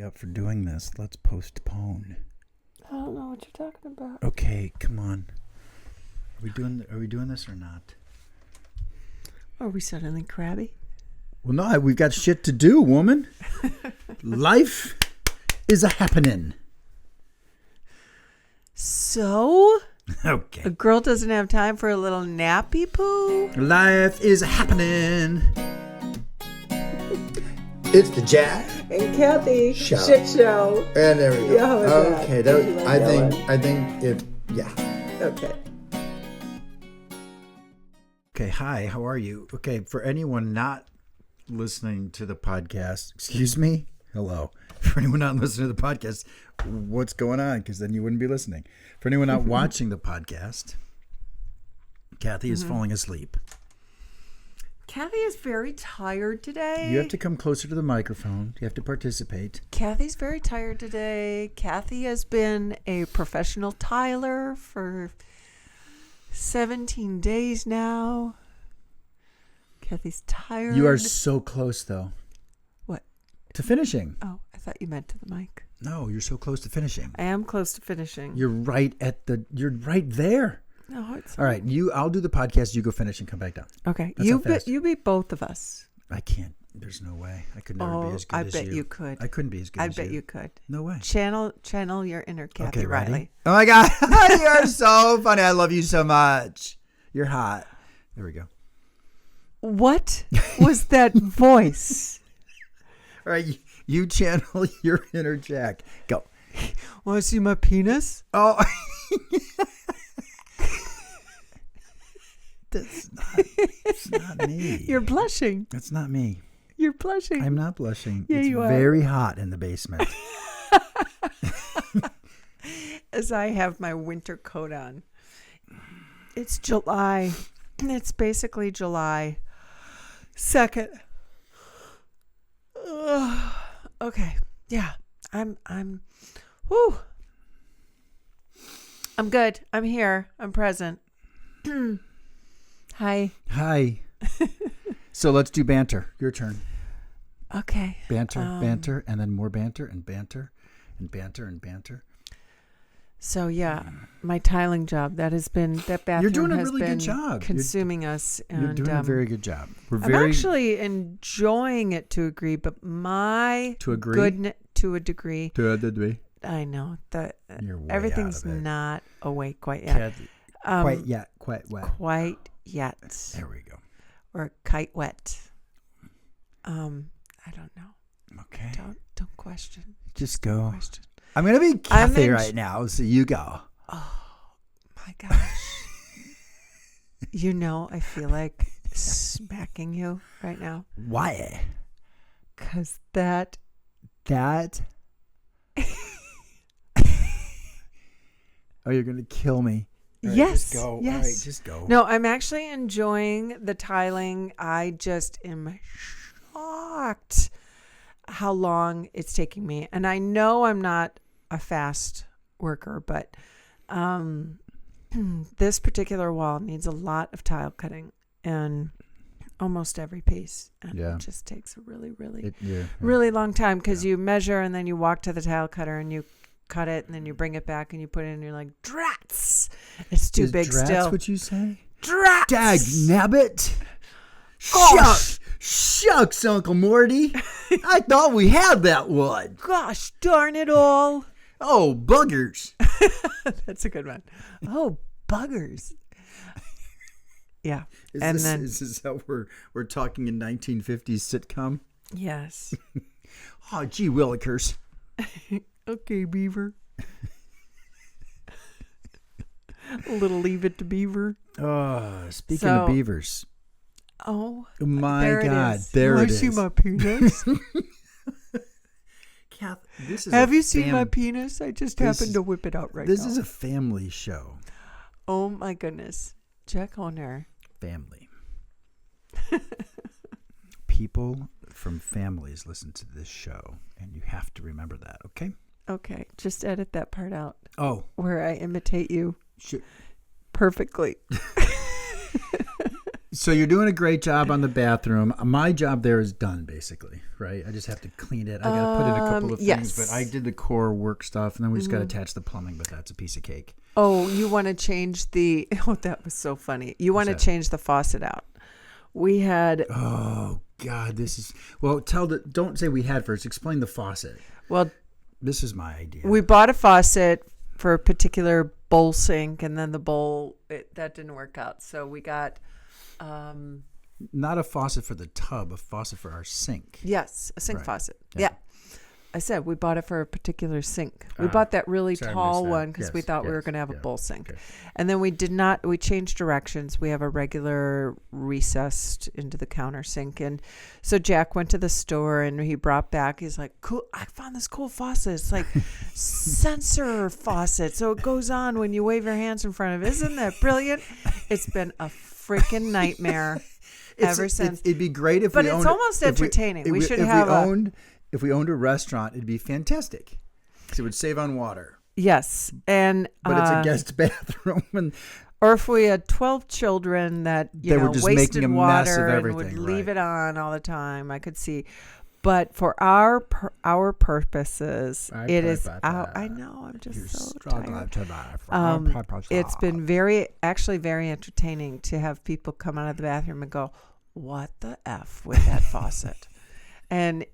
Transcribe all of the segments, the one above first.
up for doing this. Let's postpone. I don't know what you're talking about. Okay, come on. Are we doing this or not? Are we suddenly crabby? Well, no, we've got shit to do, woman. Life is a happening. So? Okay. A girl doesn't have time for a little nappy poo? Life is a happening. It's the Jack And Kathy. Show. Shit show. and there we go. Yeah, how was that? Okay, Did you like I that think it. Yeah. Okay. Okay, hi, how are you? Okay, for anyone not listening to the podcast, excuse me, hello. For anyone not listening to the podcast, what's going on? Because then you wouldn't be listening. For anyone not watching the podcast, Kathy is falling asleep. Kathy is very tired today. You have to come closer to the microphone. You have to participate. Kathy's very tired today. Kathy has been a professional tiler for 17 days now. Kathy's tired. You are so close, though. What? To finishing. Oh, I thought you meant to the mic. No, you're so close to finishing. I am close to finishing. You're right there. No, it's All right, I'll do the podcast. You go finish and come back down. okay. That's how fast. You beat both of us. I can't. There's no way. I could never be as good I as bet you. you could. I couldn't be as good I as you. bet you could. No way. Channel your inner Kathy Okay, ready? Riley. Oh my God. You're so funny. I love you so much. You're hot. There we go. What was that voice? All right. You channel your inner Jack. Go. Want to see my penis? Oh. That's not me. You're blushing. That's not me. You're blushing. I'm not blushing. Yeah, it's you are. very hot in the basement. As I have my winter coat on. It's July. It's basically July 2nd. Okay. Yeah. Whew. I'm good. I'm here. I'm present. Hi. Hi. So let's do banter. Your turn. Okay. Banter, and then more banter, and banter, and banter, and banter. So yeah, my tiling job that bathroom You're doing a has really been good job. consuming us. And, You're doing a very good job. I'm actually enjoying it to a degree, but To a degree. I know that You're way everything's out of it. not awake quite yet. Quite yet. Quite wet. Quite yet. There we go. Or kite wet. I don't know. Okay. Don't question. Just go. Question. I'm gonna be Kathy right now, so you go. Oh my gosh. I feel like smacking you right now. Why? 'Cause that. Oh, you're gonna kill me. All right, Yes. Just go. Yes. All right, just go. No, I'm actually enjoying the tiling. I just am shocked how long it's taking me. And I know I'm not a fast worker, but this particular wall needs a lot of tile cutting and almost every piece. And Yeah. it just takes a really, really, Yeah. really long time because you measure and then you walk to the tile cutter and you cut it and then you bring it back and you put it in and you're like, drats! It's too big drats still. What you say? Drats! Dag nabbit! Gosh. Shucks, Uncle Morty! I thought we had that one. Gosh darn it all. Oh, buggers! That's a good one. Oh, buggers. Yeah. Is this how we're talking in 1950s sitcom? Yes. Oh, gee willikers. Okay, Beaver. A little leave it to Beaver. Oh, speaking of beavers. Oh, My there God, it is. there it I is. see my penis. Kath, this is Have you seen my penis? I just happened to whip it out right now. This is a family show. Oh my goodness. Jack Honor. Family. People from families listen to this show, and you have to remember that, okay? Okay, just edit that part out Oh. where I imitate you Shit. perfectly. So you're doing a great job on the bathroom. My job there is done, basically. right? I just have to clean it. I got to put in a couple of things, yes. but I did the core work stuff, and then we just got to attach the plumbing, but that's a piece of cake. Oh, you want to change the... Oh, that was so funny. You want to What's that? change the faucet out. We had... Oh, God, this is... Well, don't say we had first. Explain the faucet. Well, This is my idea. we bought a faucet for a particular bowl sink, and then the bowl, that didn't work out. So we got... Not a faucet for the tub, a faucet for our sink. Yes, a sink Right. faucet. Yeah. Yeah. I said we bought it for a particular sink. We bought that really sorry, I tall missed that. one because we Yes, thought we were yes, going to have a yeah, bowl sink. okay. And then we changed directions. We have a regular recessed into the counter sink. And so Jack went to the store and he brought back, he's like, cool, I found this cool faucet. It's like sensor faucet. So it goes on when you wave your hands in front of it. Isn't that brilliant? It's been a freaking nightmare. Ever since. It'd be great if But we it's owned almost entertaining. We should if have if we owned a restaurant, it'd be fantastic because it would save on water. Yes, and But it's a guest bathroom, and or if we had 12 children that They were just wasted making a mess of water and would everything, leave right. it on all the time, I could see. But for our purposes, it is out. I know. I'm just so tired. It's been very entertaining to have people come out of the bathroom and go, "What the F with that faucet?" And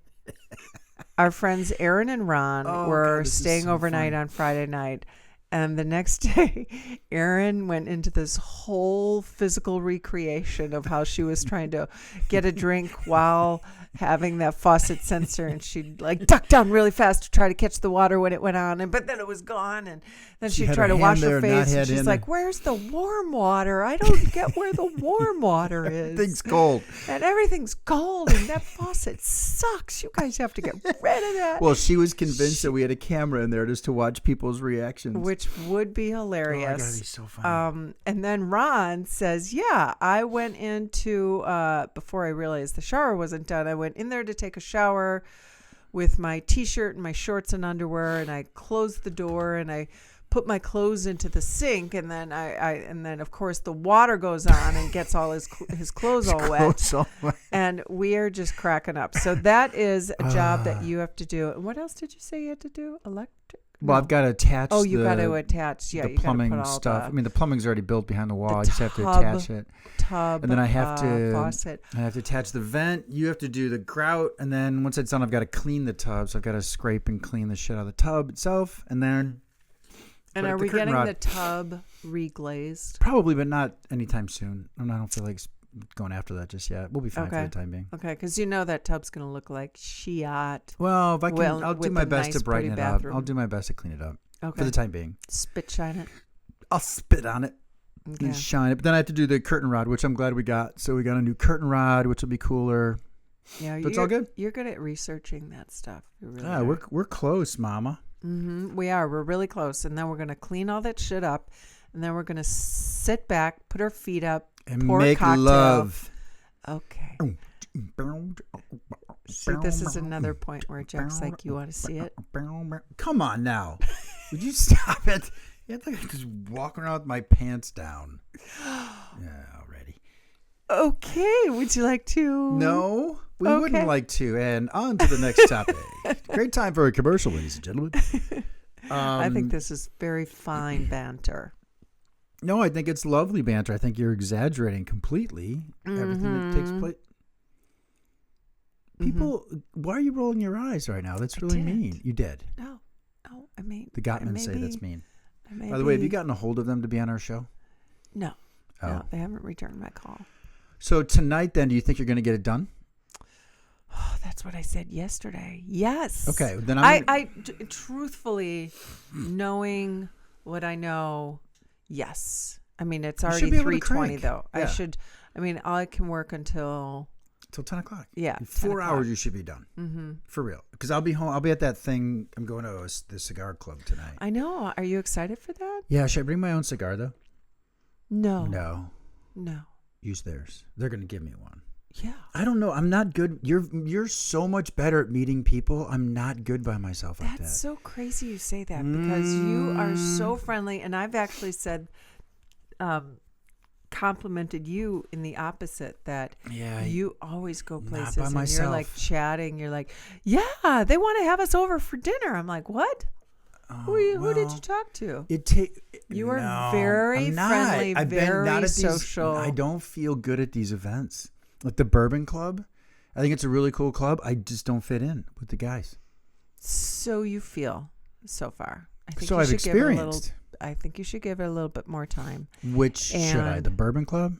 our friends Aaron and Ron were this is staying so overnight fun. on Friday night. And the next day, Aaron went into this whole physical recreation of how she was trying to get a drink while having that faucet sensor, and she'd like duck down really fast to try to catch the water when it went on, but then it was gone, and then She she'd had try her to hand wash there her and not face, and had she's in like, it. "Where's the warm water? I don't get where the warm water is." Things cold. And everything's cold, and that faucet sucks. You guys have to get rid of that. Well, she was convinced that we had a camera in there just to watch people's reactions. Which would be oh my God, hilarious. he's so funny. And then Ron says, "Yeah, I went into before I realized the shower wasn't done. I went in there to take a shower with my t-shirt and my shorts and underwear, and I closed the door and I put my clothes into the sink, and then and then of course the water goes on and gets all his clothes all wet." Close all wet. And we are just cracking up. So that is a job that you have to do. And what else did you say you had to do? Electric? Well, I've got to attach. Oh, you got to the attach. Yeah, the you got to plumbing put all stuff. I the mean, the plumbing's already built behind the wall. I the just have to tub. attach it, tub. and then I have to faucet. I have to attach the vent. You have to do the grout, and then once it's done, I've got to clean the tub. So I've got to scrape and clean the shit out of the tub itself, and then. And put are the we curtain getting rod. the tub reglazed? Probably, but not anytime soon. I don't feel like going after that just yet. We'll be fine for Okay. the time being. Okay, because you know that tub's going to look like shit. Well, if I can, Well, I'll do with my a best to nice, brighten it pretty up. bathroom. I'll do my best to clean it up Okay. for the time being. Spit shine it. I'll spit on it Okay. and shine it. But then I have to do the curtain rod, which I'm glad we got. So we got a new curtain rod, which will be cooler. Yeah, But it's all good. You're good at researching that stuff. You really Yeah, are. we're close, Mama. We are. We're really close. And then we're going to clean all that shit up. And then we're going to sit back, put our feet up, And pour a make cocktail. love. Okay. See, this is another point where Jack's like, "You want to see it?" Come on now. Would you stop it? You have to just walk around with my pants down. Yeah, already. Okay. Would you like to? No, we Okay. wouldn't like to. And on to the next topic. Great time for a commercial, ladies and gentlemen. I think this is very fine banter. No, I think it's lovely banter. I think you're exaggerating completely everything that takes place. People, why are you rolling your eyes right now? That's really didn't. mean. You did. No, I mean, The Gottmans say that's maybe- mean. maybe, By the way, have you gotten a hold of them to be on our show? No, Oh. no, they haven't returned my call. So tonight, then, do you think you're going to get it done? Oh, that's what I said yesterday. Yes. Okay, then truthfully, knowing what I know, yes. I mean, it's You should already be able to 3:20 crank. though. Yeah. I can work until Till 10 o'clock. Yeah, In 10 4 o'clock. hours, you should be done. Mm-hmm. For real. Because I'll be home. I'll be at that thing. I'm going to the cigar club tonight. I know. Are you excited for that? Yeah, should I bring my own cigar, though? No. No. Use theirs. They're going to give me one. Yeah. I don't know. I'm not good. You're so much better at meeting people. I'm not good by myself like that. That's so crazy you say that because you are so friendly. And I've actually said complimented you in the opposite, that Yeah, you always go not places by and you're like myself. chatting. You're like, yeah, they want to have us over for dinner. I'm like, what? Who did you talk to? You are very friendly, I've been very not at social. I don't feel good at these events. Like the Bourbon Club, I think it's a really cool club. I just don't fit in with the guys. So you feel so far. I think So you I've should give it a little. experienced. I think you should give it a little bit more time. Which should I? And- The Bourbon Club?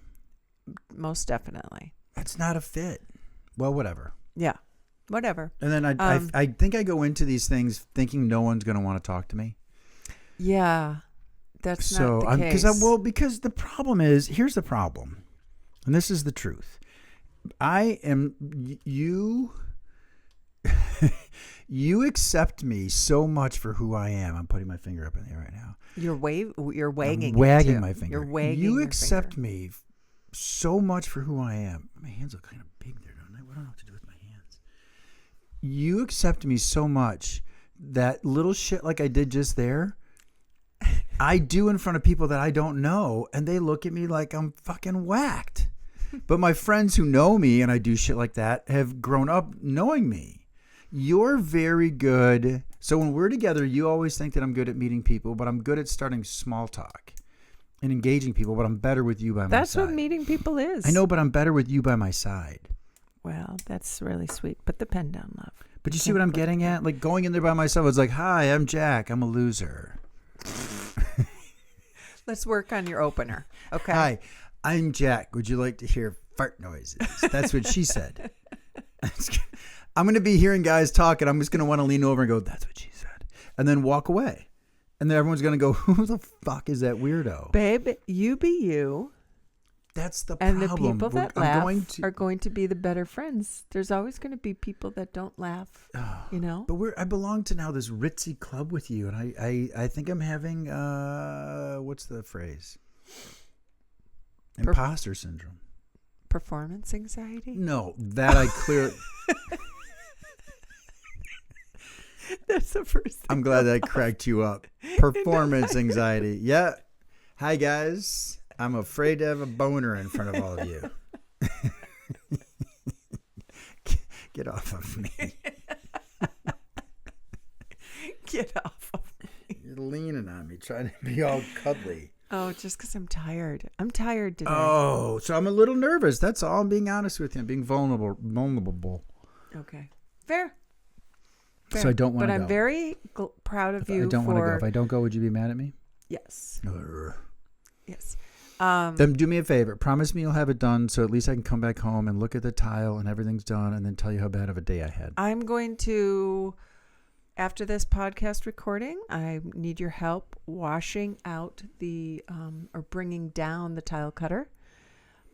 Most definitely. That's not a fit. Well, whatever. Yeah. Whatever. And then I think I go into these things thinking no one's going to want to talk to me. Yeah. That's So not the case. because the problem is, here's the problem, and this is the truth. You accept me so much for who I am. I'm putting my finger up in the air right now. You're wagging. I'm wagging it too. my finger. You're wagging. You your accept finger. me so much for who I am. My hands look kind of big there, don't they? I don't know what to do with my hands. You accept me so much that little shit like I did just there, I do in front of people that I don't know, and they look at me like I'm fucking whacked. But my friends who know me and I do shit like that have grown up knowing me. You're very good. So when we're together, you always think that I'm good at meeting people, but I'm good at starting small talk and engaging people, but I'm better with you by my That's side. what meeting people is. I know, but I'm better with you by my side. Well, that's really sweet. Put the pen down, love. But you see what I'm getting at? Like going in there by myself, it's like, hi, I'm Jack. I'm a loser. Let's work on your opener. Okay. Hi, I'm Jack. Would you like to hear fart noises? That's what she said. I'm going to be hearing guys talk, and I'm just going to want to lean over and go, that's what she said. And then walk away. And then everyone's going to go, who the fuck is that weirdo? Babe, you be you. That's the And problem. the people that I'm laugh going to, are going to be the better friends. There's always going to be people that don't laugh, you know? But I belong to now this ritzy club with you, and I think I'm having, what's the phrase? Imposter syndrome. Performance anxiety? No, that I clear. That's the first thing. I'm glad that cracked you up. Performance anxiety. Yeah. Hi, guys. I'm afraid to have a boner in front of all of you. Get off of me. Get off of me. You're leaning on me, trying to be all cuddly. Oh, just because I'm tired. I'm tired today. Oh, so I'm a little nervous. That's all. I'm being honest with you. I'm being vulnerable. Okay. Fair. So I don't want to But go. I'm very proud of you. I don't want to go. for- If I don't go, would you be mad at me? Yes. Urgh. Yes. Then do me a favor. Promise me you'll have it done so at least I can come back home and look at the tile and everything's done and then tell you how bad of a day I had. I'm going to, after this podcast recording, I need your help washing out or bringing down the tile cutter.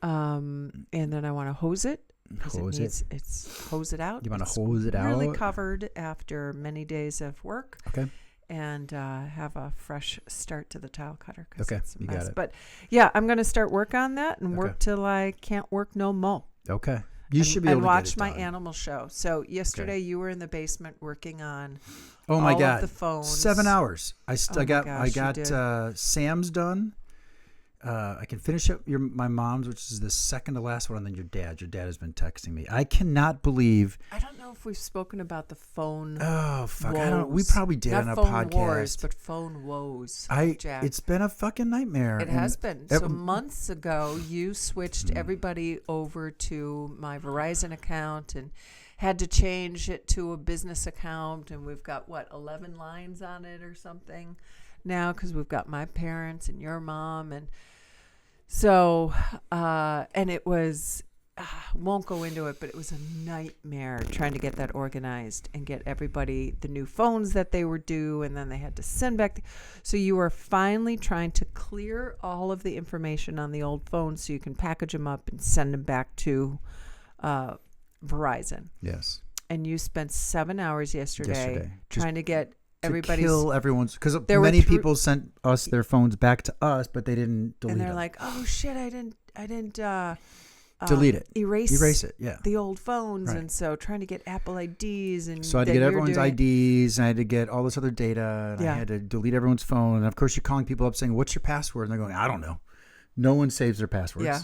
And then I want to hose it. Hose it? It's hose it out. You want to It's hose it out? really covered after many days of work. Okay. And have a fresh start to the tile cutter. 'Cause Okay, it's a you got mess. it. But yeah, I'm going to start work on that and Okay. work till I can't work no more. Okay. You and, should be able and to watch get it my done. animal show. So yesterday you were in the basement working on Oh my all God. of the phones. 7 hours. I Oh my got gosh, you did. Sam's done. I can finish up my mom's, which is the second to last one, and then your dad. Your dad has been texting me. I cannot believe. I don't know if we've spoken about the phone. Oh fuck! woes. I don't. We probably did Not on a phone podcast. wars, but phone woes. Jack. It's been a fucking nightmare. It and has been. So months ago, you switched everybody over to my Verizon account and had to change it to a business account. And we've got, 11 lines on it or something now because we've got my parents and your mom. And so, and it was, won't go into it, but it was a nightmare trying to get that organized and get everybody the new phones that they were due, and then they had to send back. So you were finally trying to clear all of the information on the old phones so you can package them up and send them back to Verizon. Yes. And you spent 7 hours yesterday Just trying to get To everybody's. kill everyone's, because There were many three- people sent us their phones back to us, but they didn't delete and they're them. like, "Oh shit, I didn't Delete it. erase it. Yeah. the old phones," Right. and so trying to get Apple IDs and So I had to that get you're everyone's doing- IDs, and I had to get all this other data, and Yeah. I had to delete everyone's phone. And of course, you're calling people up saying, "What's your password?" And they're going, "I don't know." No one saves their passwords. Yeah.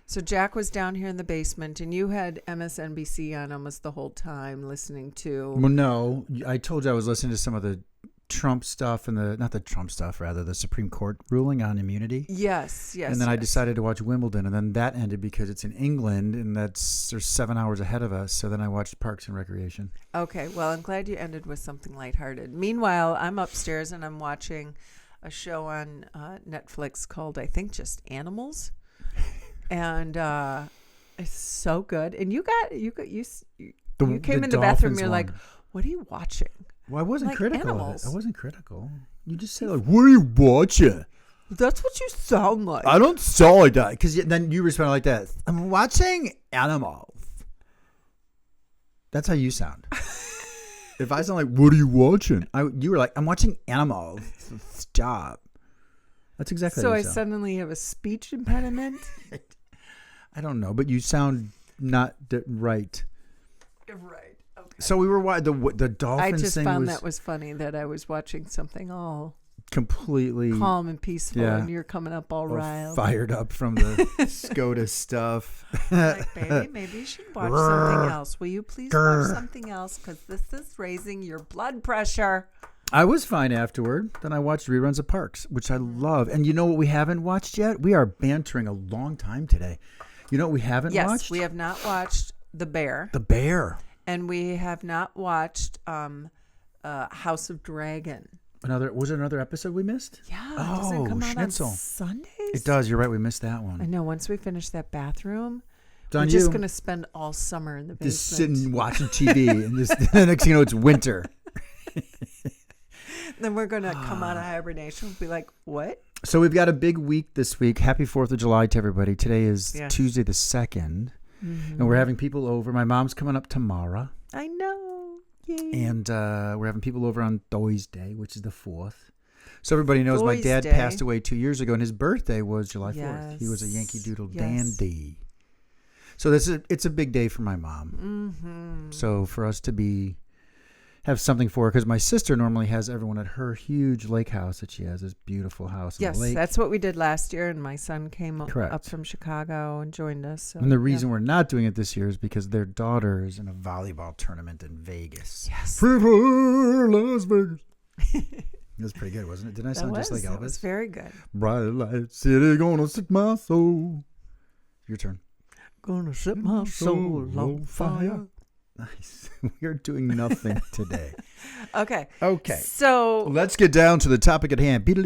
So Jack was down here in the basement, and you had MSNBC on almost the whole time listening to. Well, no, I told you I was listening to some of the Trump stuff and the Supreme Court ruling on immunity. Yes. And then I decided to watch Wimbledon, and then that ended because it's in England, and there's 7 hours ahead of us. So then I watched Parks and Recreation. Okay. Well, I'm glad you ended with something lighthearted. Meanwhile, I'm upstairs and I'm watching a show on Netflix called, I think, just Animals. And it's so good. And you came in the bathroom. Dolphins You're like, one. "What are you watching?" Well, I wasn't Like critical animals. of it. I wasn't critical. You just said, like, what are you watching? That's what you sound like. I don't sound like that. Because then you respond like that. I'm watching Animals. That's how you sound. If I sound like, what are you watching? You were like, I'm watching Animals. Stop. That's exactly So how I you sound. suddenly have a speech impediment. I don't know, but you sound not right. Right. Okay. So we were the Dolphins I just thing found was that was funny that I was watching something all completely calm and peaceful, Yeah. and you're coming up all riled. fired up from the SCOTUS stuff. Like, baby, maybe you should watch something else. Will you please watch something else? Because this is raising your blood pressure. I was fine afterward. Then I watched reruns of Parks, which I love. And you know what we haven't watched yet? We are bantering a long time today. You know what we haven't Yes, watched? we have not watched The Bear, The Bear. and we have not watched House of Dragon. Was there another episode we missed? Yeah, doesn't it come out Schnitzel. on Sundays? It does. You're right. We missed that I one. know. Once we finish that bathroom, It's we're on just you. going to spend all summer in the basement. Just sitting watching TV, and the next thing you know, it's winter. Then we're going to come out of hibernation and be like, what? So we've got a big week this week. Happy 4th of July to everybody. Today is Yes. Tuesday the 2nd, Mm-hmm. and we're having people over. My mom's coming up tomorrow, I know. Yay. and we're having people over on Thursday, which is the 4th. So everybody knows my dad Thursday. passed away 2 years ago, and his birthday was July 4th. He was a Yes. Yankee Doodle Yes. dandy. So it's a big day for my mom. Mm-hmm. So for us to have something for her, because my sister normally has everyone at her huge lake house that she has, this beautiful house on Yes, the lake. that's what we did last year, and my son came Correct. up from Chicago and joined us. So, And the reason we're not doing it this year is because their daughter is in a volleyball tournament in Vegas. Yes. Las Vegas. It was pretty good, wasn't it? Didn't I That sound just like That was Elvis? very good. Bright light city gonna set my soul. Your turn. Gonna set my soul on fire. Nice. We are doing nothing today. Okay. Okay. So Let's get down to the topic at hand. And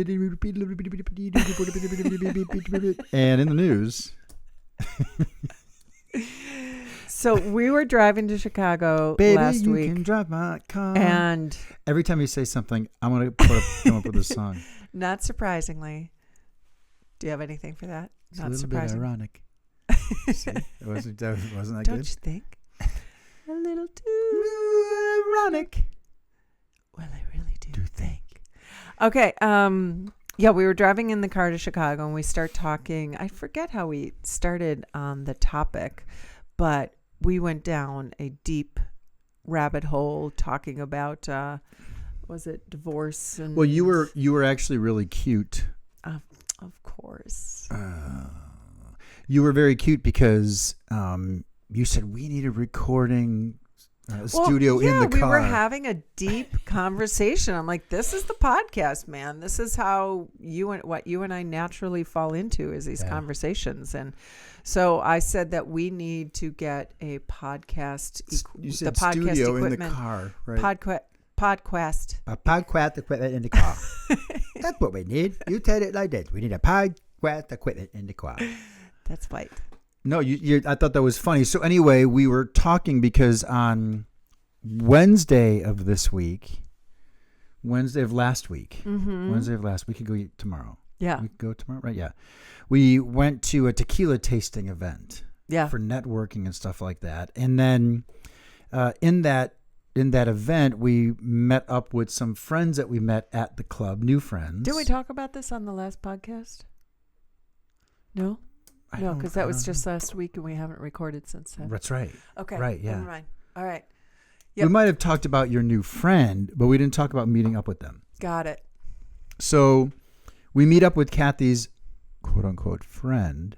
in the news. we were driving to Chicago Baby, last you week, can drive my car. and Every time you say something, I'm going to come up with a song. not surprisingly, do you have anything for that? It's a Not little bit surprising. ironic. See? Wasn't that Don't good? you think? A little too Ironic. Well, I really do think. Okay. Yeah, we were driving in the car to Chicago, and we start talking. I forget how we started on the topic, but we went down a deep rabbit hole talking about was it divorce? And Well, you were actually really cute. of course. You were very cute because you said we need a recording studio in the car. we were having a deep conversation. I'm like, this is the podcast, man. This is how what you and I naturally fall into is these conversations. And so I said that we need to get a podcast. You said the podcast studio equipment, in the car, right? Podcast. A podcast equipment in the car. That's what we need. You said it like this. We need a podcast equipment in the car. That's right. No, I thought that was funny. So anyway, we were talking because on Wednesday of last week, Wednesday of last week, we could go tomorrow. Yeah. We could go tomorrow, right? Yeah. We went to a tequila tasting event. Yeah. For networking and stuff like that. And then in that event, we met up with some friends that we met at the club, new friends. Did we talk about this on the last podcast? No? No, because that was just last week and we haven't recorded since then. That's right. Okay. Right, yeah. Never mind. All right. Yep. We might have talked about your new friend, but we didn't talk about meeting up with them. Got it. So we meet up with Kathy's quote unquote friend.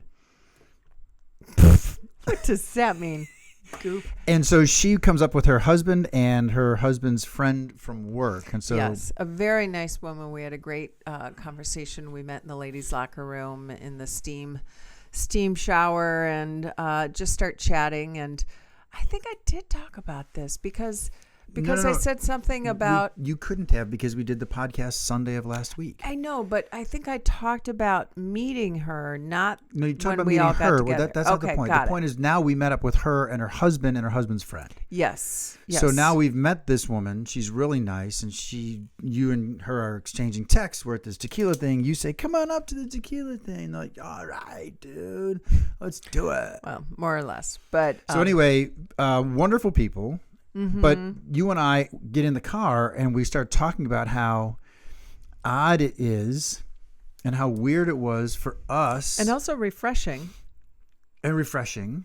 What does that mean? Goof. And so she comes up with her husband and her husband's friend from work. And so Yes, a very nice woman. We had a great conversation. We met in the ladies' locker room in the steam shower and just start chatting. And I think I did talk about this because No. I said something about. you couldn't have because we did the podcast Sunday of last week. I know, but I think I talked about meeting her, not No, you talked when about we meeting all got her. together. Well, that's not the Okay, point. got The point is now we met up with her and her husband's friend. Yes. So now we've met this woman. She's really nice, and you and her are exchanging texts. We're at this tequila thing. You say, "Come on up to the tequila thing." They're like, "All right, dude, let's do it." Well, more or less. But So anyway, wonderful people. But you and I get in the car and we start talking about how odd it is and how weird it was for us and also refreshing. and refreshing,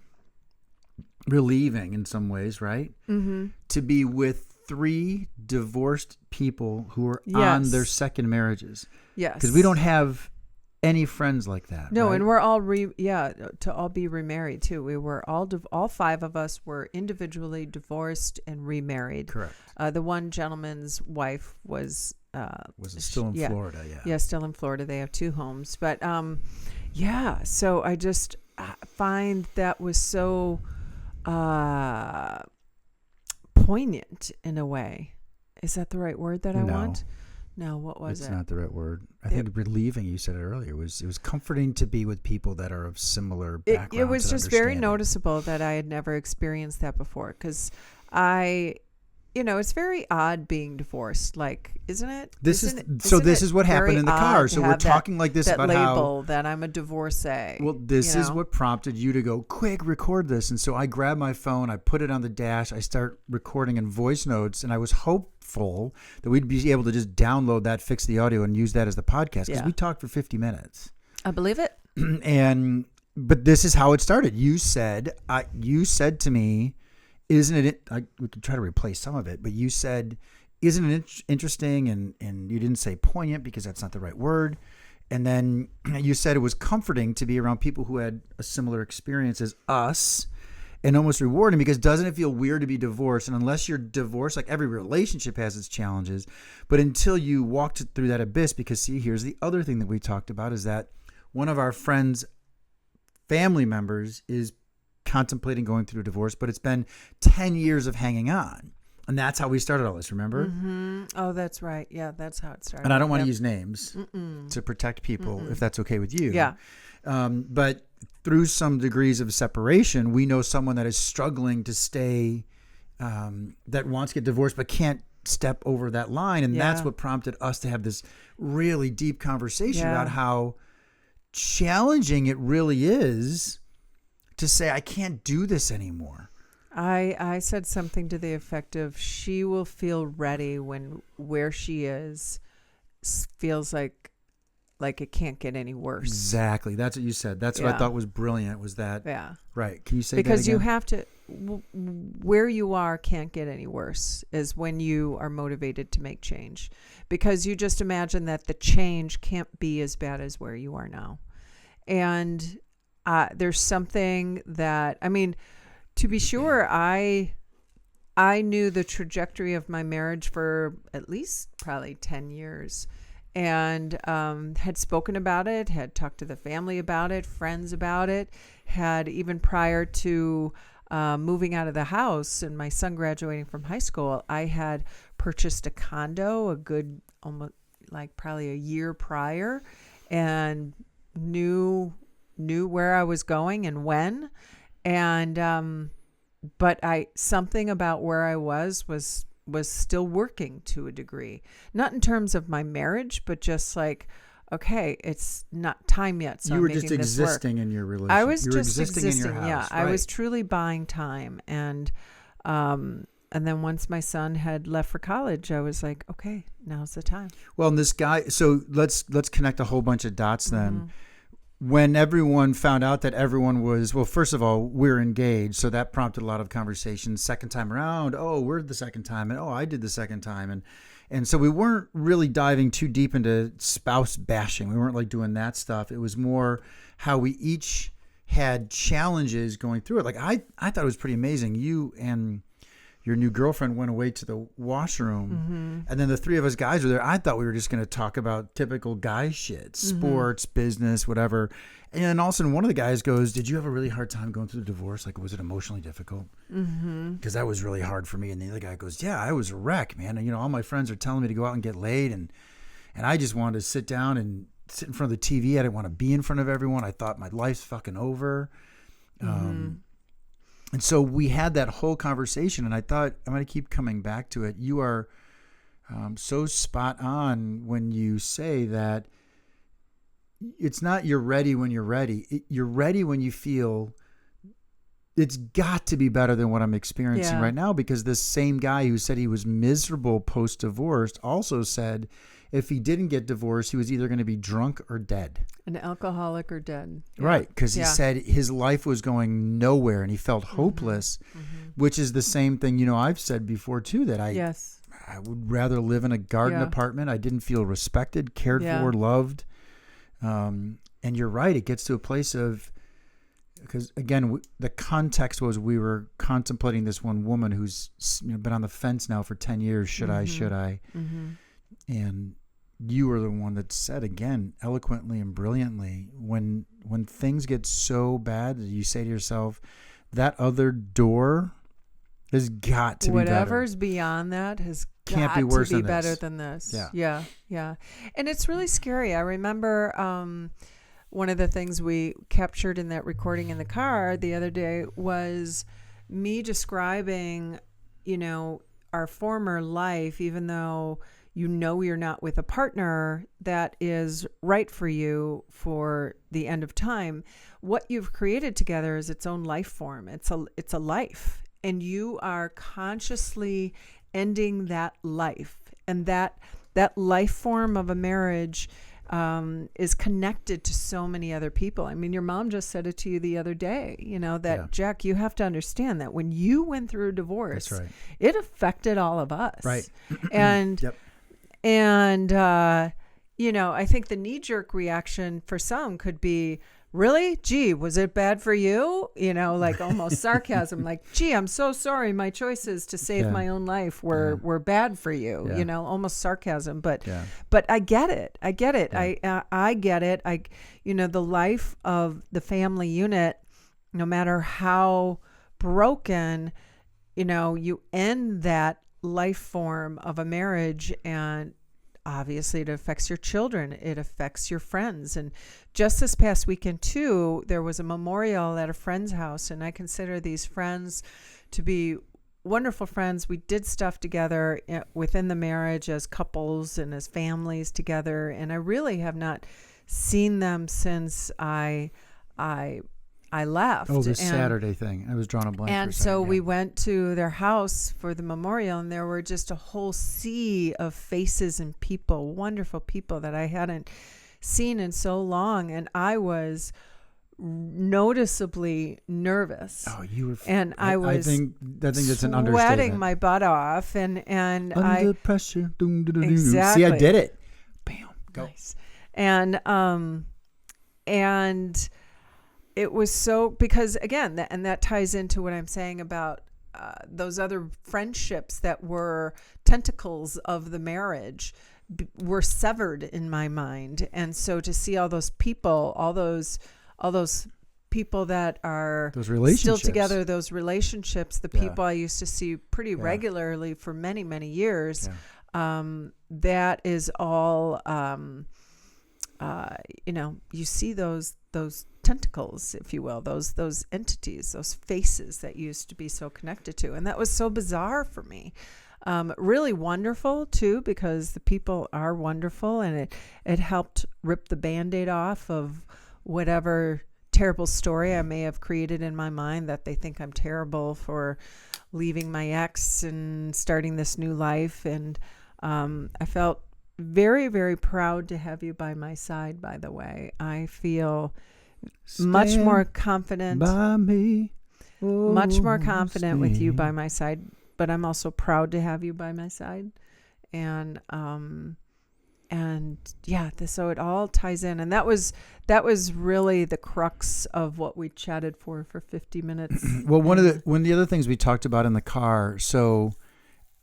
relieving in some ways, right? Mm-hmm. To be with 3 divorced people who are on Yes. their second marriages. Yes. Because we don't have any friends like that. No, right? and we're all to all be remarried too. We were all 5 of us were individually divorced and remarried. Correct. The one gentleman's wife was Still in Florida, yeah. Yeah, still in Florida. They have 2 homes. But so I just find that was so poignant in a way. Is that the right word that I No. want? No, what was It's it? not the right word. I think relieving, you said it earlier, it was comforting to be with people that are of similar backgrounds. It was and just very understanding. noticeable that I had never experienced that before because it's very odd being divorced. Like, isn't it? This Isn't is what happened very in the odd car. to So we're have talking like this that about label that I'm a divorcee. Well, this you is know? what prompted you to go, quick, record this. And so I grabbed my phone, I put it on the dash, I start recording in voice notes, and I was hopeful that we'd be able to just download that, fix the audio, and use that as the podcast because Yeah. we talked for 50 minutes. I believe it. But this is how it started. You said to me, isn't it? We could try to replace some of it, but you said, isn't it interesting? And you didn't say poignant because that's not the right word. And then you said it was comforting to be around people who had a similar experience as us, and almost rewarding because doesn't it feel weird to be divorced? And unless you're divorced, like every relationship has its challenges, but until you walked through that abyss, because see, here's the other thing that we talked about is that one of our friends' family members is contemplating going through a divorce, but it's been 10 years of hanging on. And that's how we started all this, remember? Mm-hmm. Oh, that's right. Yeah, that's how it started. And I don't want to Yep. use names to protect people, if that's okay with you. Yeah. But through some degrees of separation, we know someone that is struggling to stay, that wants to get divorced but can't step over that line. And that's Yeah. what prompted us to have this really deep conversation Yeah. about how challenging it really is to say, I can't do this anymore. I said something to the effect of she will feel ready when where she is feels like it can't get any worse. Exactly. That's what you said. That's what I Yeah. thought was brilliant was that, Yeah. right. Can you say Because that you again? have to where you are can't get any worse is when you are motivated to make change, because you just imagine that the change can't be as bad as where you are now. And there's something that, I mean, to be sure, I knew the trajectory of my marriage for at least probably 10 years and had spoken about it, had talked to the family about it, friends about it, had even prior to moving out of the house and my son graduating from high school, I had purchased a condo a good almost like probably a year prior and knew where I was going and when. And but something about where I was still working to a degree, not in terms of my marriage, but just like, okay, it's not time yet. So you I'm were making just this work. existing in your relationship. I was you were just existing in your house. Yeah, I was right. truly buying time. And then once my son had left for college, I was like, okay, now's the time. Well, and this guy, so let's connect a whole bunch of dots then. Mm-hmm. When everyone found out that everyone was, well, first of all, we're engaged. So that prompted a lot of conversations. Second time around, oh, we're the second time. And oh, I did the second time. And so we weren't really diving too deep into spouse bashing. We weren't like doing that stuff. It was more how we each had challenges going through it. Like I thought it was pretty amazing. You and your new girlfriend went away to the washroom, and then the three of us guys were there. I thought we were just going to talk about typical guy shit, sports, business, whatever. And then all of a sudden one of the guys goes, "Did you have a really hard time going through the divorce? Like, was it emotionally difficult?" Because that was really hard for me. And the other guy goes, "Yeah, I was a wreck, man. And, all my friends are telling me to go out and get laid. And I just wanted to sit down and sit in front of the TV. I didn't want to be in front of everyone. I thought my life's fucking over." And so we had that whole conversation, and I thought, I'm going to keep coming back to it. You are so spot on when you say that it's not you're ready when you're ready. You're ready when you feel it's got to be better than what I'm experiencing right now, because this same guy who said he was miserable post-divorce also said if he didn't get divorced, he was either going to be drunk or dead. An alcoholic or dead. Yeah. Right, because he said his life was going nowhere and he felt hopeless, which is the same thing, I've said before too, that I would rather live in a garden apartment. I didn't feel respected, cared for, loved. And you're right, it gets to a place of, because again, the context was we were contemplating this one woman who's been on the fence now for 10 years. Should I? And you were the one that said, again, eloquently and brilliantly, when things get so bad, you say to yourself, that other door has got to be better. Whatever's beyond that has Can't got be worse to be than better this. than this. Yeah. Yeah. And it's really scary. I remember one of the things we captured in that recording in the car the other day was me describing, our former life, even though you're not with a partner that is right for you for the end of time. What you've created together is its own life form. It's a life, and you are consciously ending that life, and that life form of a marriage is connected to so many other people. I mean, your mom just said it to you the other day, that Jack, you have to understand that when you went through a divorce, That's right. it affected all of us. Right. And Yep. And, I think the knee-jerk reaction for some could be, really? Gee, was it bad for you? Like almost sarcasm, like, gee, I'm so sorry. My choices to save my own life were bad for you, almost sarcasm. But I get it. I get it. Yeah. I get it. The life of the family unit, no matter how broken, you end that life form of a marriage, and obviously it affects your children, it affects your friends. And just this past weekend too, there was a memorial at a friend's house, and I consider these friends to be wonderful friends. We did stuff together within the marriage as couples and as families together, and I really have not seen them since I left. Oh, this Saturday thing. I was drawing a blank. And so we went to their house for the memorial, and there were just a whole sea of faces and people, wonderful people that I hadn't seen in so long. And I was noticeably nervous. Oh, you were. And I was I think that's an understatement. Sweating my butt off. And under pressure. Exactly. See, I did it. Bam. Go. Nice. And it was so, because again, that ties into what I'm saying about those other friendships that were tentacles of the marriage were severed in my mind. And so to see all those people, all those people that are those relationships still together, those relationships, the people I used to see pretty regularly for many, many years, that is all, you see those tentacles, if you will, those entities, those faces that used to be so connected to. And that was so bizarre for me. Really wonderful too, because the people are wonderful, and it helped rip the Band-Aid off of whatever terrible story I may have created in my mind, that they think I'm terrible for leaving my ex and starting this new life. And I felt very, very proud to have you by my side, by the way. I feel much more confident by me. Much more confident with you by my side, but I'm also proud to have you by my side. So it all ties in, and that was really the crux of what we chatted for 50 minutes. Well, one of the other things we talked about in the car. So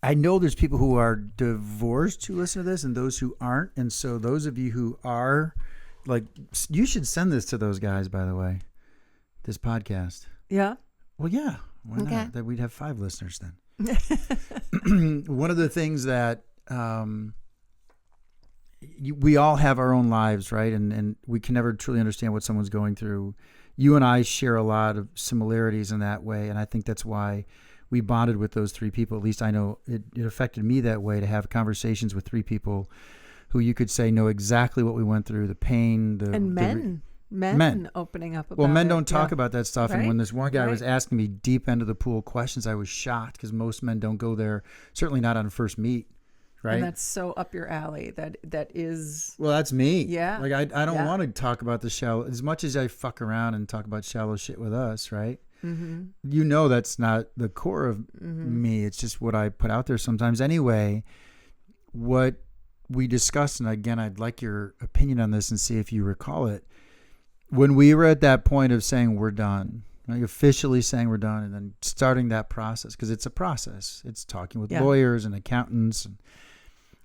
I know there's people who are divorced who listen to this, and those who aren't. And so those of you who are, like, you should send this to those guys. By the way, this podcast. Yeah. Well, yeah. Why Okay. not? That we'd have 5 listeners then. One of the things that we all have our own lives, right? And we can never truly understand what someone's going through. You and I share a lot of similarities in that way, and I think that's why we bonded with those 3 people. At least I know it affected me that way, to have conversations with 3 people who you could say know exactly what we went through, the pain, men opening up about well, men it. don't talk Yeah. about that stuff. And Right. when this one guy was Right. asking me deep end of the pool questions, I was shocked, because most men don't go there, certainly not on first meet, right? And that's so up your alley. That is. Well, that's me. Yeah. Like, I don't Yeah. want to talk about the shallow, as much as I fuck around and talk about shallow shit with us, right? Mm-hmm. You know, that's not the core of me. It's just what I put out there sometimes. Anyway, what we discussed, and again, I'd like your opinion on this and see if you recall it. When we were at that point of saying we're done, like officially saying we're done, and then starting that process, because it's a process. It's talking with Yeah. lawyers and accountants, and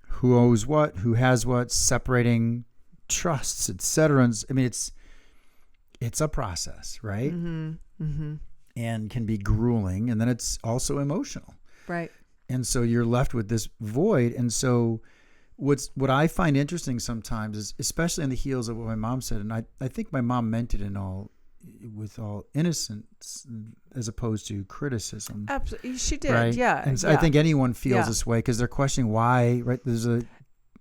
who owes what, who has what, separating trusts, etc. I mean, it's a process, right? Mm-hmm. Mm-hmm. And can be grueling, and then it's also emotional. Right. And so you're left with this void. And so what I find interesting sometimes is, especially on the heels of what my mom said, and I think my mom meant it with all innocence as opposed to criticism. Absolutely. She did. Right? Yeah. And so yeah. I think anyone feels Yeah. this way because they're questioning why, right?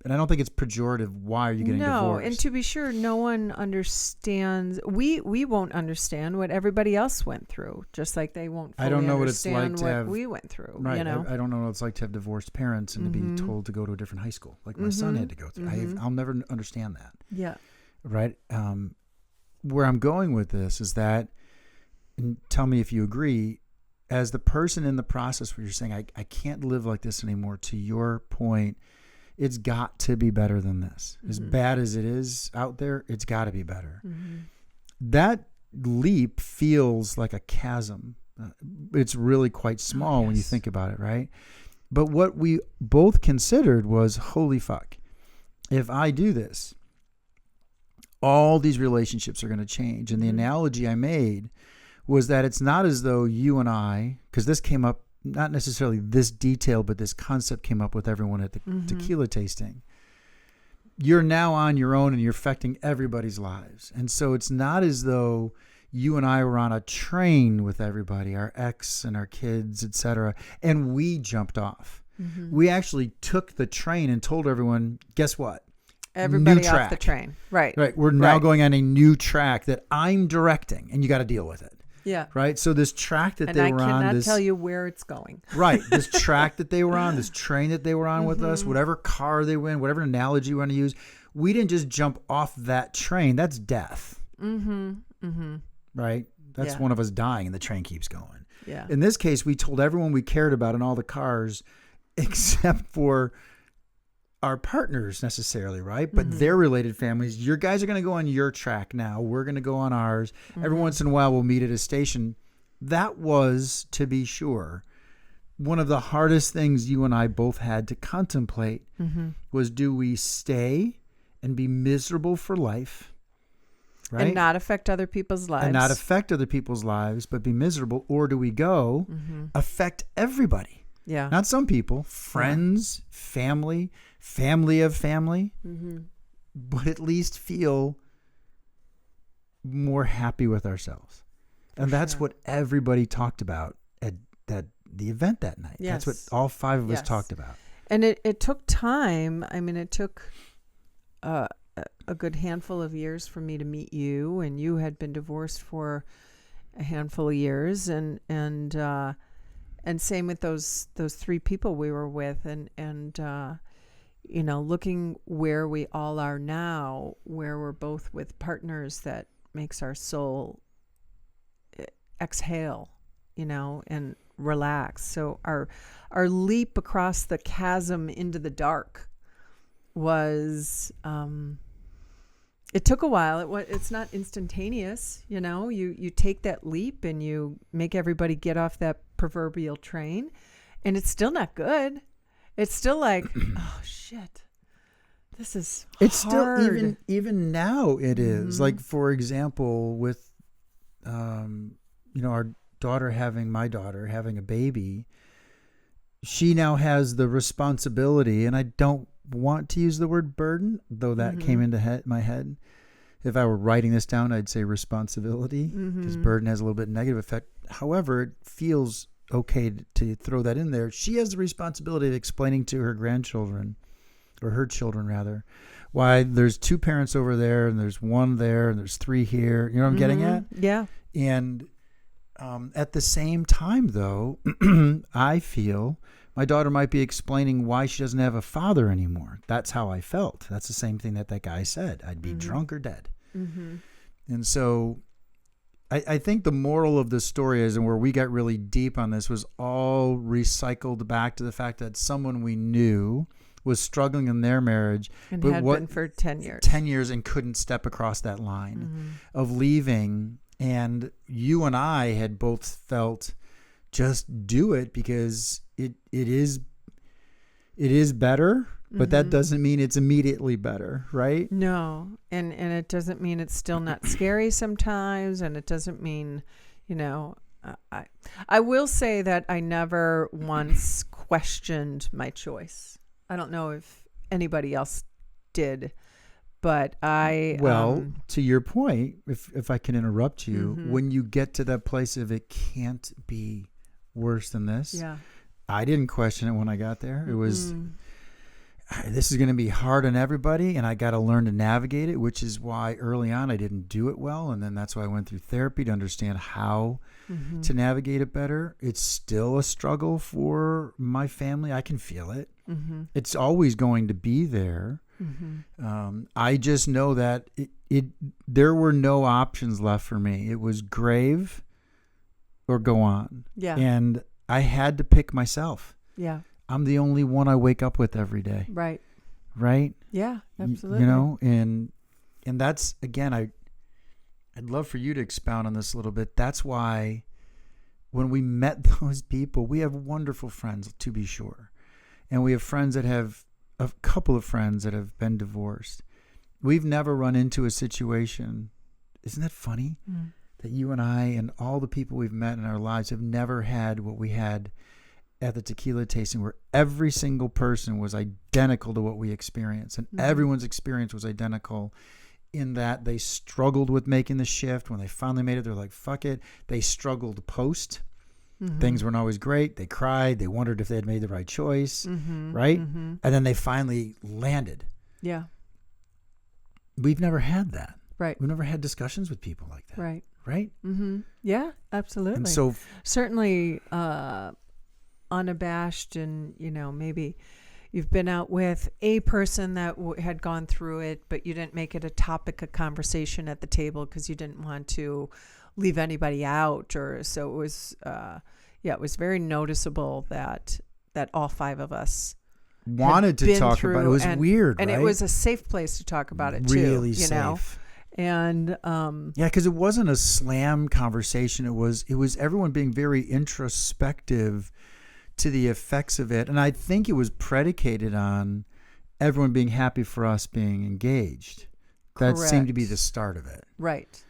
And I don't think it's pejorative. Why are you getting divorced? And to be sure, no one understands. We won't understand what everybody else went through, just like they won't fully I don't know what it's understand like to what have, we went through. right. You know? I don't know what it's like to have divorced parents and to be told to go to a different high school, like my son had to go through. I'll never understand that. Yeah. Right. Where I'm going with this is that, and tell me if you agree, as the person in the process where you're saying, I can't live like this anymore, to your point, it's got to be better than this. As bad as it is out there, it's got to be better. That leap feels like a chasm. It's really quite small when you think about it, right? But what we both considered was, holy fuck, if I do this, all these relationships are going to change. And the analogy I made was that it's not as though you and I, because this came up, not necessarily this detail, but this concept came up with everyone at the tequila tasting. You're now on your own and you're affecting everybody's lives. And so it's not as though you and I were on a train with everybody, our ex and our kids, etc., and we jumped off. We actually took the train and told everyone, guess what? Everybody New off track. the train. Right. Right. We're now Right. going on a new track that I'm directing, and you got to deal with it. Yeah. Right. So this track that And they I were on, cannot this tell you where it's going. right, this track that they were on, this train that they were on with us, whatever car they were in, whatever analogy you want to use, we didn't just jump off that train. That's death. Right. That's Yeah. one of us dying, and the train keeps going. Yeah. In this case, we told everyone we cared about in all the cars, except for our partners necessarily, right? But their related families. Your guys are going to go on your track now. We're going to go on ours. Every once in a while, we'll meet at a station. That was, to be sure, one of the hardest things you and I both had to contemplate was, do we stay and be miserable for life, right? And not affect other people's lives. And not affect other people's lives, but be miserable? Or do we go affect everybody? Yeah. Not some people, friends, family of family, but at least feel more happy with ourselves. And that's what everybody talked about at the event that night. Yes. That's what all 5 of us Yes. talked about. And it took time. I mean, it took a good handful of years for me to meet you, and you had been divorced for a handful of years, and same with those 3 people we were with, and you know, looking where we all are now, where we're both with partners that makes our soul exhale, and relax. So our leap across the chasm into the dark was, it took a while. It's not instantaneous. You take that leap and you make everybody get off that proverbial train, and it's still not good. It's still like, oh shit, this is It's hard. still even now it is. Like, for example, with our my daughter having a baby, she now has the responsibility, and I don't want to use the word burden, though that came into my head. If I were writing this down, I'd say responsibility, because burden has a little bit negative effect. However, it feels okay to throw that in there. She has the responsibility of explaining to her grandchildren, or her children rather, why there's 2 parents over there and there's 1 there and there's 3 here. You know what I'm getting at? Yeah. And at the same time, though, I feel my daughter might be explaining why she doesn't have a father anymore. That's how I felt. That's the same thing that guy said. I'd be drunk or dead. And so I think the moral of the story is, and where we got really deep on this, was all recycled back to the fact that someone we knew was struggling in their marriage. And but had been for 10 years. 10 years and couldn't step across that line of leaving. And you and I had both felt, just do it, because it is better, but that doesn't mean it's immediately better, right? No. And it doesn't mean it's still not scary sometimes. And it doesn't mean, I will say that I never once questioned my choice. I don't know if anybody else did, but to your point, if I can interrupt you, when you get to that place of it can't be worse than this, yeah, I didn't question it when I got there. It was, this is going to be hard on everybody, and I got to learn to navigate it, which is why early on I didn't do it well. And then that's why I went through therapy to understand how to navigate it better. It's still a struggle for my family. I can feel it. It's always going to be there. I just know that there were no options left for me. It was grave or go on. Yeah. And I had to pick myself. Yeah. I'm the only one I wake up with every day. Right. Right? Yeah, absolutely. And that's, again, I'd love for you to expound on this a little bit. That's why when we met those people, we have wonderful friends, to be sure. And we have friends that have, a couple of friends that have been divorced. We've never run into a situation, isn't that funny? That you and I and all the people we've met in our lives have never had what we had at the tequila tasting, where every single person was identical to what we experienced. And everyone's experience was identical in that they struggled with making the shift. When they finally made it, they're like, fuck it. They struggled post. Things weren't always great. They cried. They wondered if they had made the right choice, right? And then they finally landed. Yeah. We've never had that. Right. We've never had discussions with people like that. Right. Right? Yeah, absolutely. And so certainly unabashed, and maybe you've been out with a person that had gone through it, but you didn't make it a topic of conversation at the table because you didn't want to leave anybody out, or so it was. It was very noticeable that all 5 of us wanted to talk about it. It was weird, and right? It was a safe place to talk about it too. Really safe. And because it wasn't a slam conversation. It was everyone being very introspective to the effects of it, and I think it was predicated on everyone being happy for us being engaged. That seemed to be the start of it. Right.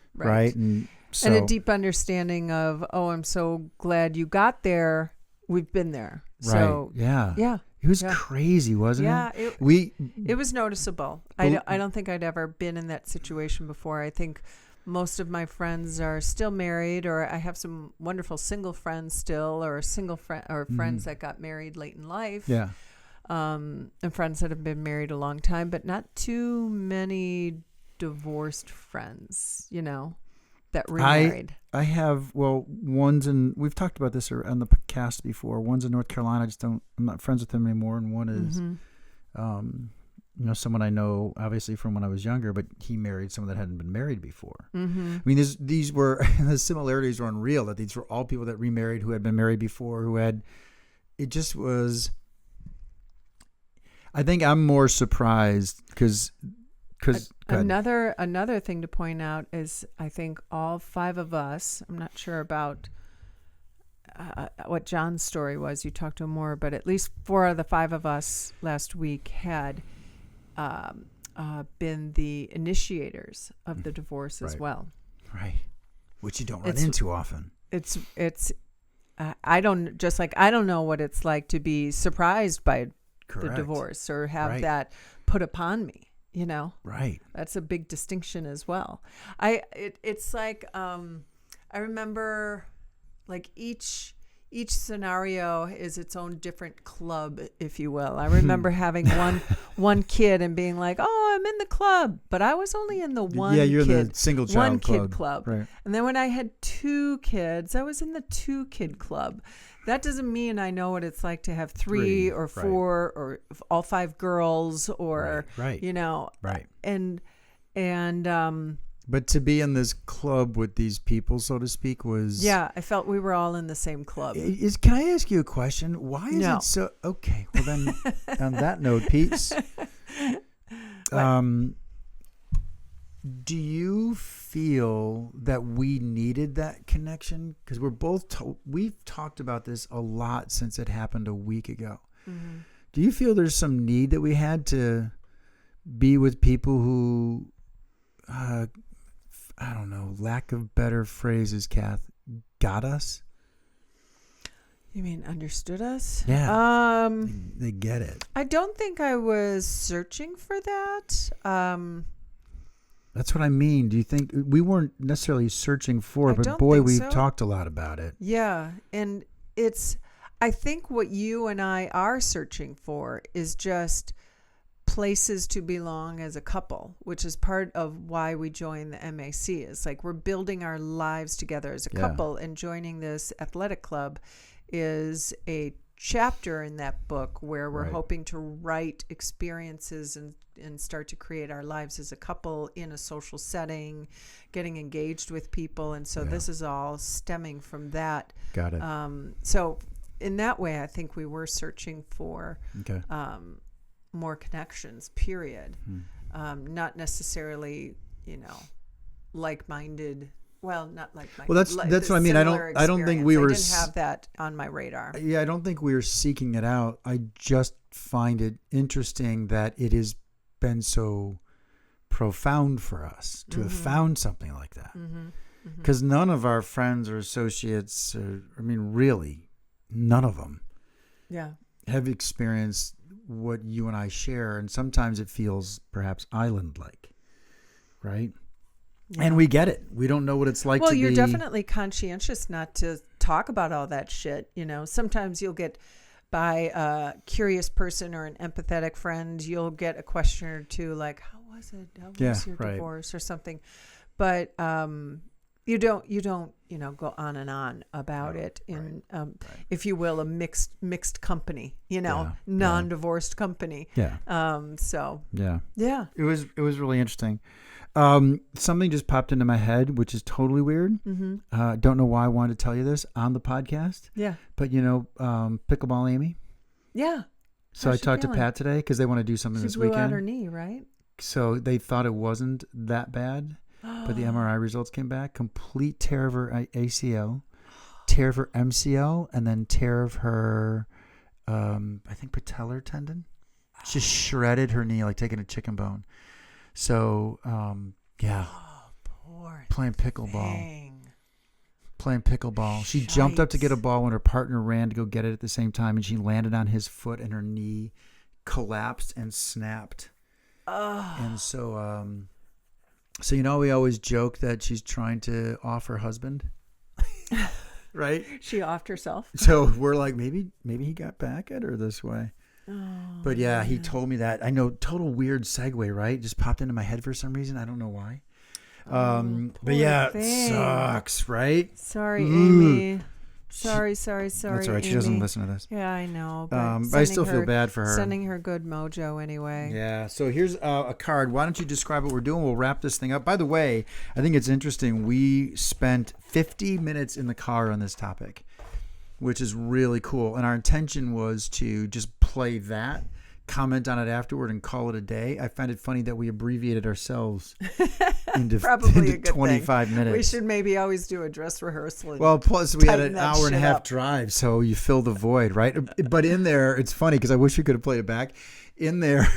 And a deep understanding of, I'm so glad you got there. We've been there. Right. So, yeah. It was crazy, wasn't it? It was noticeable. I don't think I'd ever been in that situation before. I think most of my friends are still married, or I have some wonderful single friends still, or friends that got married late in life. Yeah. And friends that have been married a long time, but not too many divorced friends, that remarried. I have, one's in, we've talked about this on the cast before. One's in North Carolina. I'm not friends with them anymore. And one is someone I know obviously from when I was younger, but he married someone that hadn't been married before. Mm-hmm. I mean, these were the similarities were unreal. That these were all people that remarried who had been married before, it just was. I think I'm more surprised because another thing to point out is I think all 5 of us. I'm not sure about what John's story was. You talked to him more, but at least 4 of the 5 of us last week had been the initiators of the divorce as well. Right, which you don't run into often. It's I don't know what it's like to be surprised by the divorce or have that put upon me. Right. That's a big distinction as well. It's like I remember like each scenario is its own different club, if you will. I remember having one kid and being like, "Oh, I'm in the club," but I was only in the one. Yeah, you're in the single child kid club. Right. And then when I had 2 kids, I was in the 2 kid club. That doesn't mean I know what it's like to have 3 or 4 or all 5 girls or right. Right. And but to be in this club with these people, so to speak, was... Yeah, I felt we were all in the same club. Can I ask you a question? Why is it so... Okay, well then, on that note, Pete, do you feel that we needed that connection? Because we've talked about this a lot since it happened a week ago. Mm-hmm. Do you feel there's some need that we had to be with people who... I don't know, lack of better phrases, Kath, got us? You mean understood us? Yeah. They get it. I don't think I was searching for that. That's what I mean. Do you think we weren't necessarily searching for it, but boy, we've talked a lot about it. Yeah. And I think what you and I are searching for is just places to belong as a couple, which is part of why we joined the MAC. It's like we're building our lives together as a couple, and joining this athletic club is a chapter in that book where we're hoping to write experiences and start to create our lives as a couple in a social setting, getting engaged with people. And so this is all stemming from that. Got it. So in that way, I think we were searching for more connections, period. Not necessarily, like-minded. Well, not like-minded. Well, that's what I mean. I don't think we were. I didn't have that on my radar. Yeah, I don't think we were seeking it out. I just find it interesting that it has been so profound for us to have found something like that. Because none of our friends or associates, really, none of them, have experienced what you and I share, and sometimes it feels perhaps island-like, right? Yeah. And we get it. We don't know what it's like to be... Well, you're definitely conscientious not to talk about all that shit, Sometimes you'll get, by a curious person or an empathetic friend, you'll get a question or two like, how was it? How was your divorce or something? But you don't go on and on about it in if you will, a mixed company, non-divorced company. So it was really interesting. Something just popped into my head, which is totally weird. Don't know why I wanted to tell you this on the podcast. But Pickleball Amy. So I talked to Pat today because they want to do something this weekend. She blew out her knee, right? So they thought it wasn't that bad. But the MRI results came back. Complete tear of her ACL, tear of her MCL, and then tear of her, I think, patellar tendon. Just shredded her knee, like taking a chicken bone. So, playing pickleball. Playing pickleball. She jumped up to get a ball when her partner ran to go get it at the same time, and she landed on his foot, and her knee collapsed and snapped. And so... So, we always joke that she's trying to off her husband, right? She offed herself. So we're like, maybe he got back at her this way. But he told me that. I know, total weird segue, right? Just popped into my head for some reason. I don't know why. But thing. It sucks, right? Sorry, Amy. Sorry, That's all right. Amy. She doesn't listen to this. Yeah, I know. But I still feel bad for her. Sending her good mojo anyway. Yeah. So here's a card. Why don't you describe what we're doing? We'll wrap this thing up. By the way, I think it's interesting. We spent 50 minutes in the car on this topic, which is really cool. And our intention was to just play that, comment on it afterward, and call it a day. I find it funny that we abbreviated ourselves into, Probably a into good 25 thing. minutes. We should maybe always do a dress rehearsal. Well, plus we had tighten an that hour and a shit half up. drive, so you fill the void, right? But in there, it's funny because I wish we could have played it back. In there,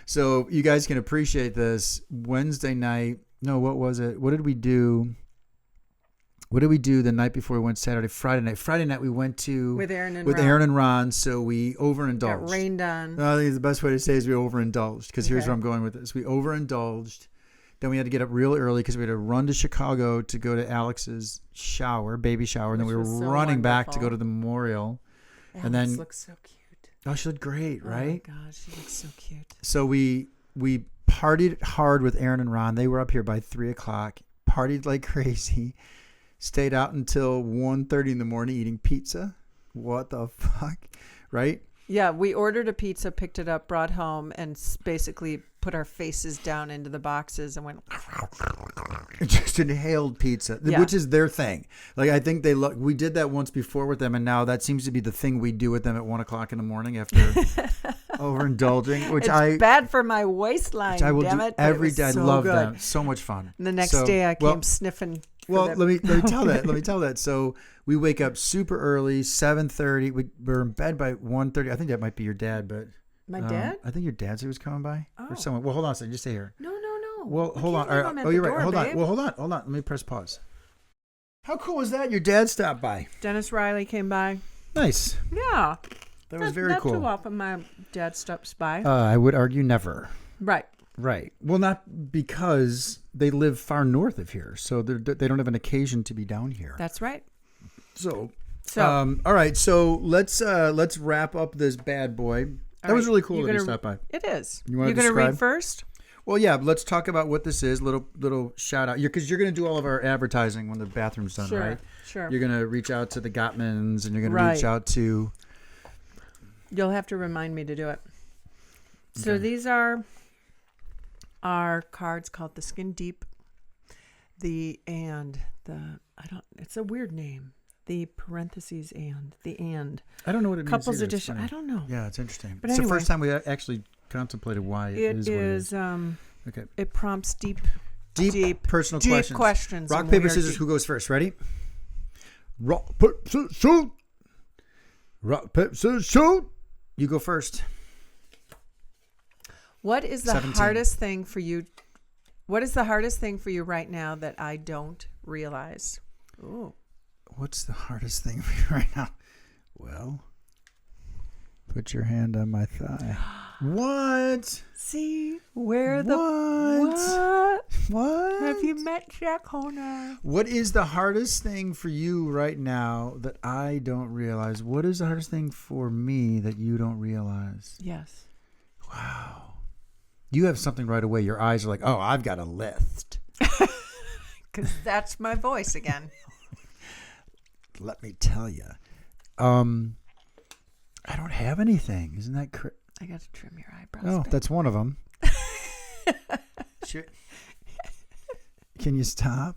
so you guys can appreciate this. Wednesday night, no, what was it? What did we do? What did we do the night before we went Saturday? Friday night. Friday night we went to with Aaron and with Ron. Aaron and Ron. So we overindulged. Got rained on. I think the best way to say is we overindulged because here's Okay. where I'm going with this. We overindulged. Then we had to get up real early because we had to run to Chicago to go to Alex's baby shower. And then Which we were was so running back to wonderful. go to the memorial. Alex and then- looks so cute. Oh, she looked great, right? Oh my gosh, she looks so cute. So we partied hard with Aaron and Ron. They were up here by 3:00. Partied like crazy. Stayed out until 1:30 in the morning eating pizza. What the fuck, right? Yeah, we ordered a pizza, picked it up, brought home, and basically put our faces down into the boxes and went. Just inhaled pizza, Yeah. which is their thing. Like I think we did that once before with them, and now that seems to be the thing we do with them at 1:00 in the morning after overindulging. Which It's bad for my waistline. I will damn do it, but it every was day. I so love good. them. So much fun. And the next So, day, I came well, sniffing. for Well, the- let me tell that. Let me tell that. So we wake up super early, 7:30. We're in bed by 1:30. I think that might be your dad, but My dad? I think your dad said he was coming by Oh. or someone. Well, hold on a second. Just stay here. No. Well, I hold on. can't leave All him right. at Oh, the you're door, right. Hold on. babe. Well, hold on. Let me press pause. How cool is that? Your dad stopped by. Dennis Riley came by. Nice. Yeah. That was very not cool. too often my dad stops by. I would argue never. Right. Right. Well, not because they live far north of here, so they don't have an occasion to be down here. That's right. So, So all right. So let's wrap up this bad boy. That was right. really cool You're that he gonna- stopped by. it is. You wanna You're going to read describe? first? Well, yeah. Let's talk about what this is. Little shout out. Because you're going to do all of our advertising when the bathroom's done, Sure. right? Sure. You're going to reach out to the Gottmans, and you're going to Right. reach out to. You'll have to remind me to do it. So Okay. these are our cards called the Skin Deep, it's a weird name. The parentheses and. I don't know what it means. Couples either. It's edition. funny. I don't know. Yeah, it's interesting. But it's anyway. the first time we actually contemplated why it is what it is. Okay. It prompts deep Personal deep questions. questions. Rock, and paper, weird scissors. deep- Who goes first? Ready? Rock, paper, scissors, shoot. Rock, paper, scissors, shoot. You go first. What is the 17. hardest thing for you? What is the hardest thing for you right now that I don't realize? Ooh. What's the hardest thing for you right now? Well, put your hand on my thigh. What? See where the What? what? What? Have you met Jack Horner? What is the hardest thing for you right now that I don't realize? What is the hardest thing for me that you don't realize? Yes. Wow. You have something right away. Your eyes are like, oh, I've got a list. Because that's my voice again. Let me tell you. I don't have anything. Isn't that crazy? I got to trim your eyebrows. Oh, babe. that's one of them. Sure. Can you stop?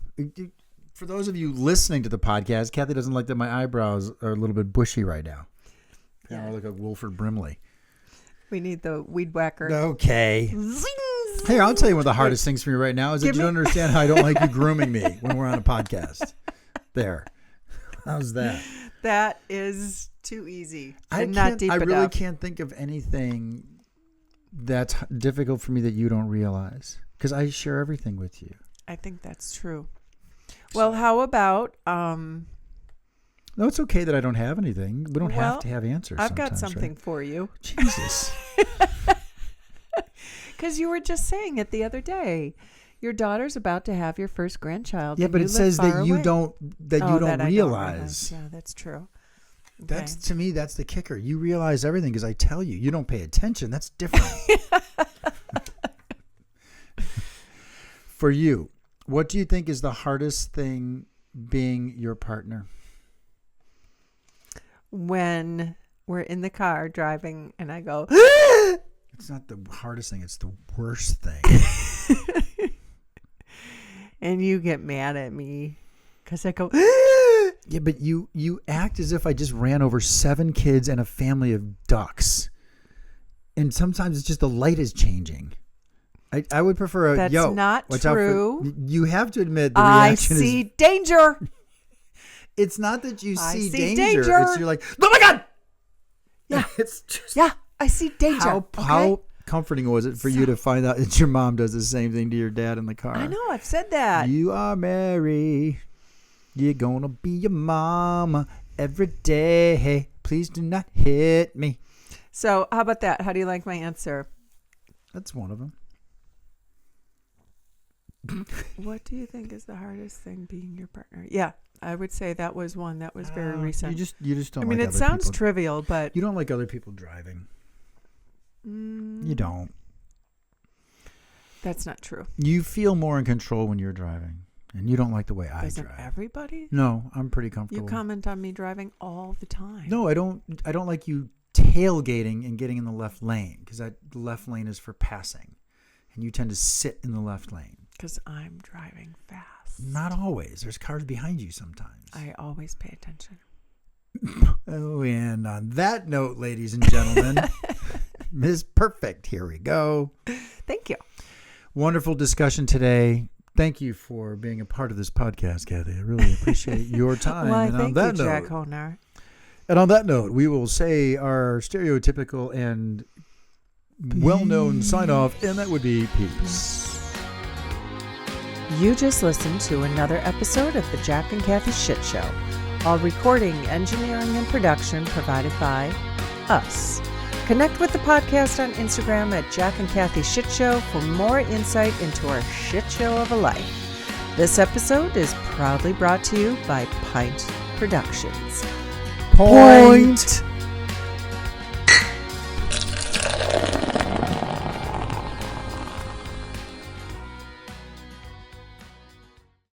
For those of you listening to the podcast, Kathy doesn't like that my eyebrows are a little bit bushy right now. Yeah. I look like Wilford Brimley. We need the weed whacker. Okay. Zing! Hey, I'll tell you one of the hardest things for me right now is that Give you me- don't understand how I don't like you grooming me when we're on a podcast. There. How's that? That is too easy. I And not deep really enough. can't think of anything that's difficult for me that you don't realize because I share everything with you. I think that's true. Well, how about No, it's okay that I don't have anything. We don't Well, have to have answers. I've got sometimes, something right? for you. Jesus. Because you were just saying it the other day. Your daughter's about to have your first grandchild. Yeah, and but you it live says far that you away. don't Oh, realize. that I don't realize. Yeah, that's true. That's Okay. to me. That's the kicker. You realize everything because I tell you. You don't pay attention. That's different. For you, what do you think is the hardest thing being your partner? when we're in the car driving and I go, It's not the hardest thing. It's the worst thing. and you get mad at me because I go, Yeah, but you act as if I just ran over 7 kids and a family of ducks. And sometimes it's just the light is changing. I would prefer a That's yo. not watch out for-" true. You have to admit the I reaction see is. danger. It's not that you I see see danger. danger. It's you're like, oh my god. Yeah. It's just Yeah, I see danger. how comforting was it for you to find out that your mom does the same thing to your dad in the car? I know, I've said that. You are Mary. You're gonna be your mama every day. Please do not hit me. So how about that? How do you like my answer? That's one of them. What do you think is the hardest thing being your partner? Yeah, I would say that was one that was very recent. You just don't. I mean, like it other sounds people. trivial, but You don't like other people driving. You don't. That's not true. You feel more in control when you're driving, and you don't like the way I Doesn't drive. everybody? No, I'm pretty You comfortable. comment on me driving all the time. No, I don't. I don't like you tailgating and getting in the left lane because the left lane is for passing, and you tend to sit in the left lane. Because I'm driving fast. Not always. There's cars behind you sometimes. I always pay attention. Oh, and on that note, ladies and gentlemen, Ms. Perfect, here we go. Thank you. Wonderful discussion today. Thank you for being a part of this podcast, Kathy. I really appreciate your time. Well, and on thank that you, Jack note, Honar. and on that note, we will say our stereotypical and well-known sign-off, and that would be peace. You just listened to another episode of the Jack and Kathy Shit Show. All recording, engineering, and production provided by us. Connect with the podcast on Instagram at Jack and Kathy Shit Show for more insight into our shit show of a life. This episode is proudly brought to you by Pint Productions. Point.